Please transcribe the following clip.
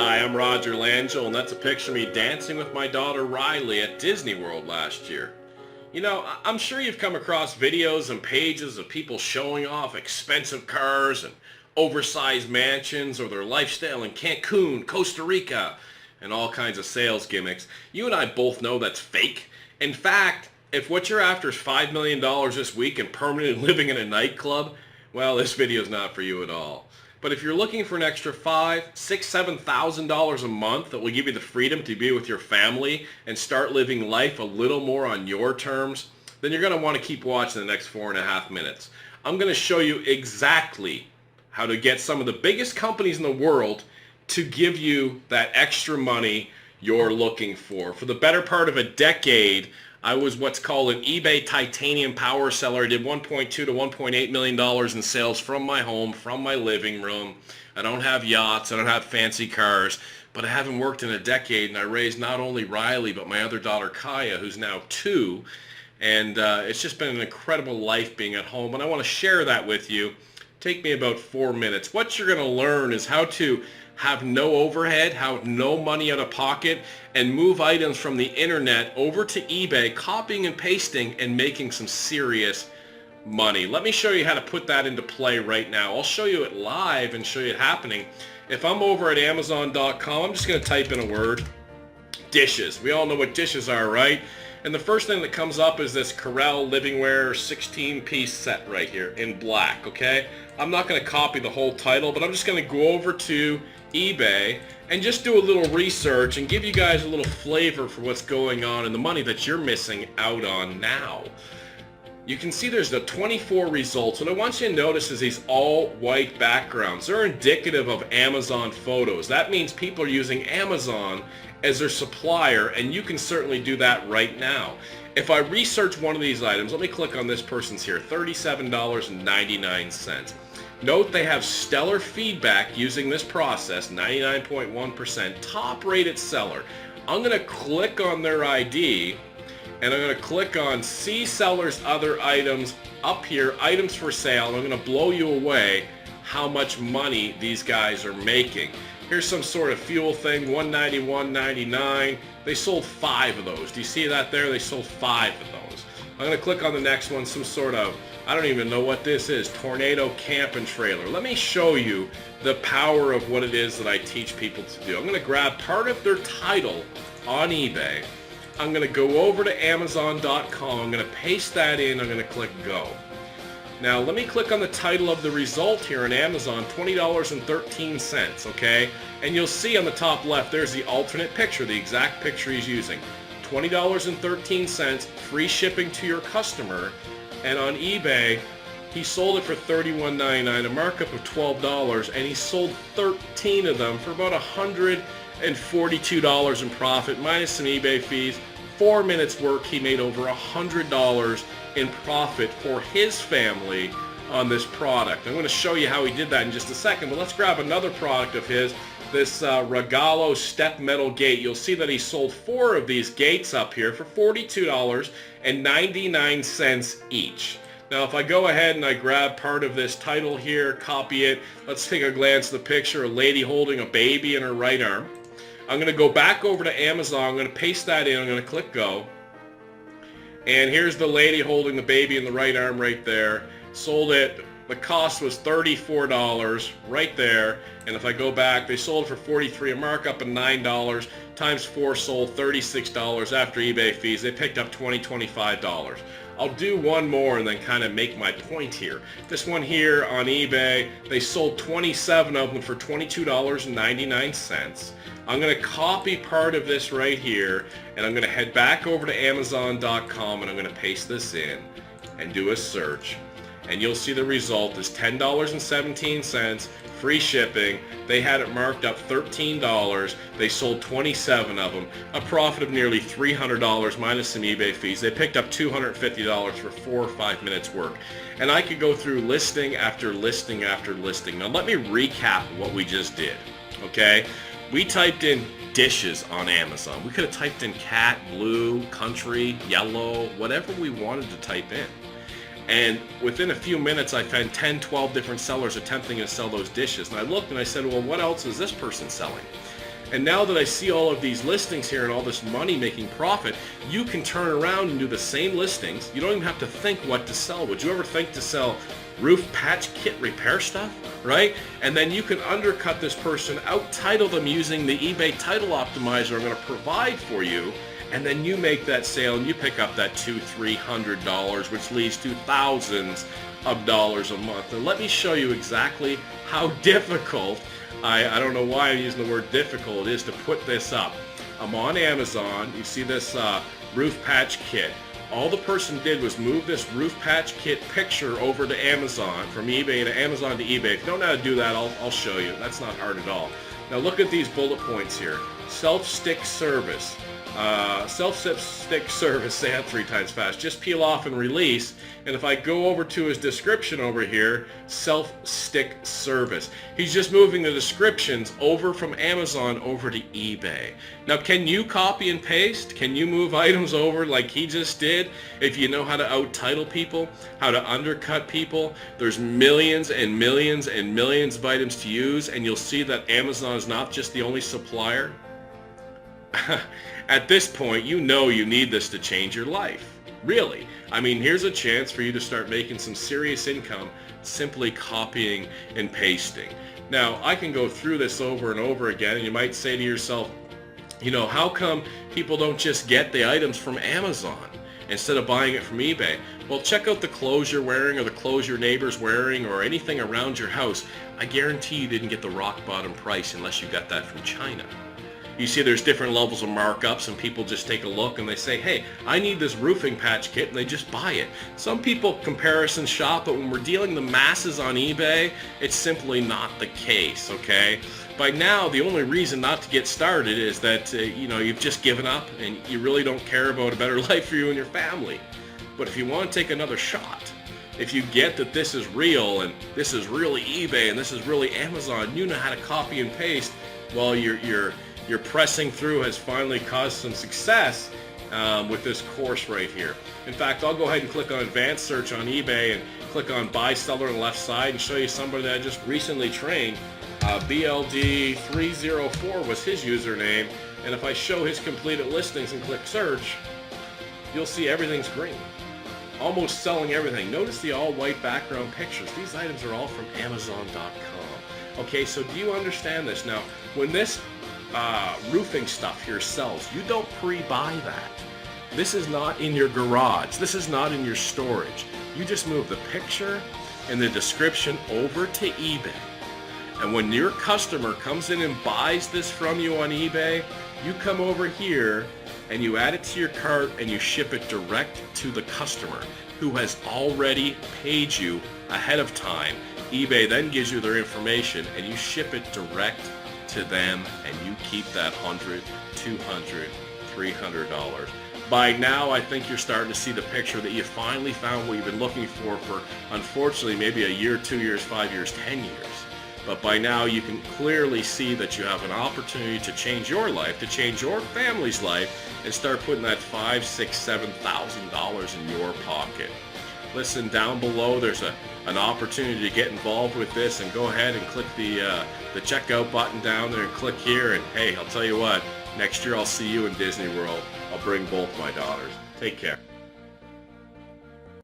Hi, I'm Roger Langell, and that's a picture of me dancing with my daughter Riley at Disney World last year. You know, I'm sure you've come across videos and pages of people showing off expensive cars and oversized mansions or their lifestyle in Cancun, Costa Rica, and all kinds of sales gimmicks. You and I both know that's fake. In fact, if what you're after is $5 million this week and permanently living in a nightclub, well, this video is not for you at all. But if you're looking for an extra $5,000, $6,000, $7,000 a month that will give you the freedom to be with your family and start living life a little more on your terms, then you're going to want to keep watching the next 4.5 minutes. I'm going to show you exactly how to get some of the biggest companies in the world to give you that extra money you're looking for. For the better part of a decade, I was what's called an eBay titanium power seller. I did $1.2 to $1.8 million in sales from my home, from my living room. I don't have yachts, I don't have fancy cars, but I haven't worked in a decade, and I raised not only Riley, but my other daughter Kaya, who's now 2. And it's just been an incredible life being at home, and I want to share that with you. Take me about 4 minutes. What you're going to learn is how to have no overhead, have no money out of pocket, and move items from the internet over to eBay, copying and pasting and making some serious money. Let me show you how to put that into play right now. I'll show you it live and show you it happening. If I'm over at Amazon.com, I'm just going to type in a word, dishes. We all know what dishes are, right? And the first thing that comes up is this Corel Livingware 16-piece set right here in black, okay? I'm not going to copy the whole title, but I'm just going to go over to eBay and just do a little research and give you guys a little flavor for what's going on and the money that you're missing out on now. You can see there's the 24 results. What I want you to notice is these all white backgrounds. They're indicative of Amazon photos. That means people are using Amazon as their supplier, and you can certainly do that right now. If I research one of these items, let me click on this person's here, $37.99. Note they have stellar feedback using this process, 99.1%, top rated seller. I'm going to click on their ID, and I'm going to click on see seller's other items up here, items for sale, and I'm going to blow you away how much money these guys are making. Here's some sort of fuel thing, $191.99. They sold 5 of those. Do you see that there? They sold 5 of those. I'm going to click on the next one, some sort of, I don't even know what this is, Tornado Camp and Trailer. Let me show you the power of what it is that I teach people to do. I'm going to grab part of their title on eBay. I'm going to go over to Amazon.com. I'm going to paste that in. I'm going to click Go. Now let me click on the title of the result here on Amazon, $20.13, okay? And you'll see on the top left, there's the alternate picture, the exact picture he's using. $20.13, free shipping to your customer, and on eBay, he sold it for $31.99, a markup of $12, and he sold 13 of them for about $142 in profit, minus some eBay fees. 4 minutes work, he made over $100 in profit for his family on this product. I'm going to show you how he did that in just a second, but let's grab another product of his, this Regalo step metal gate. You'll see that he sold 4 of these gates up here for $42.99 each. Now if I go ahead and I grab part of this title here, copy it, let's take a glance at the picture, a lady holding a baby in her right arm. I'm going to go back over to Amazon, I'm going to paste that in, I'm going to click Go. And here's the lady holding the baby in the right arm right there. Sold it, the cost was $34 right there. And if I go back, they sold it for $43, a markup of $9, times 4 sold $36 after eBay fees. They picked up $20, $25. I'll do one more and then kind of make my point here. This one here on eBay, they sold 27 of them for $22.99. I'm going to copy part of this right here, and I'm going to head back over to Amazon.com, and I'm going to paste this in and do a search. And you'll see the result is $10.17, free shipping. They had it marked up $13. They sold 27 of them, a profit of nearly $300 minus some eBay fees. They picked up $250 for 4 or 5 minutes work. And I could go through listing after listing after listing. Now let me recap what we just did, okay? We typed in dishes on Amazon. We could have typed in cat, blue, country, yellow, whatever we wanted to type in. And within a few minutes, I found 10, 12 different sellers attempting to sell those dishes. And I looked and I said, well, what else is this person selling? And now that I see all of these listings here and all this money making profit, you can turn around and do the same listings. You don't even have to think what to sell. Would you ever think to sell roof patch kit repair stuff, right? And then you can undercut this person, out-title them using the eBay title optimizer I'm going to provide for you, and then you make that sale and you pick up that $200-300, which leads to thousands of dollars a month. And let me show you exactly how difficult, I don't know why I'm using the word difficult, it is to put this up. I'm on Amazon. You see this roof patch kit. All the person did was move this roof patch kit picture over to Amazon, from eBay to Amazon to eBay. If you don't know how to do that, I'll show you. That's not hard at all. Now look at these bullet points here. Self-stick service. Self-stick service, say that 3 times fast. Just peel off and release. And if I go over to his description over here, self-stick service. He's just moving the descriptions over from Amazon over to eBay. Now, can you copy and paste? Can you move items over like he just did? If you know how to out-title people, how to undercut people, there's millions and millions and millions of items to use, and you'll see that Amazon is not just the only supplier. At this point, you know you need this to change your life. Really. I mean, here's a chance for you to start making some serious income simply copying and pasting. Now, I can go through this over and over again, and you might say to yourself, you know, how come people don't just get the items from Amazon instead of buying it from eBay? Well, check out the clothes you're wearing or the clothes your neighbor's wearing or anything around your house. I guarantee you didn't get the rock bottom price unless you got that from China. You see there's different levels of markups, and people just take a look and they say, hey, I need this roofing patch kit, and they just buy it. Some people comparison shop, but when we're dealing the masses on eBay, it's simply not the case, okay? By now, the only reason not to get started is that, you know, you've just given up and you really don't care about a better life for you and your family. But if you want to take another shot, if you get that this is real and this is really eBay and this is really Amazon, you know how to copy and paste, well, your pressing through has finally caused some success with this course right here. In fact, I'll go ahead and click on advanced search on eBay and click on buy seller on the left side and show you somebody that I just recently trained. BLD304 was his username, and if I show his completed listings and click search, you'll see everything's green. Almost selling everything. Notice the all white background pictures. These items are all from Amazon.com. Okay, so do you understand this? Now, when this roofing stuff here sells, you don't pre-buy that. This is not in your garage. This is not in your storage. You just move the picture and the description over to eBay. And when your customer comes in and buys this from you on eBay, you come over here and you add it to your cart and you ship it direct to the customer who has already paid you ahead of time. eBay then gives you their information and you ship it direct to them, and you keep that $100, $200, $300. By now, I think you're starting to see the picture that you finally found what you've been looking for unfortunately, maybe a year, 2 years, 5 years, 10 years. But by now, you can clearly see that you have an opportunity to change your life, to change your family's life, and start putting that $5,000, $6,000, $7,000 in your pocket. Listen, down below there's an opportunity to get involved with this, and go ahead and click the checkout button down there and click here, and hey, I'll tell you what, next year I'll see you in Disney World. I'll bring both my daughters. Take care.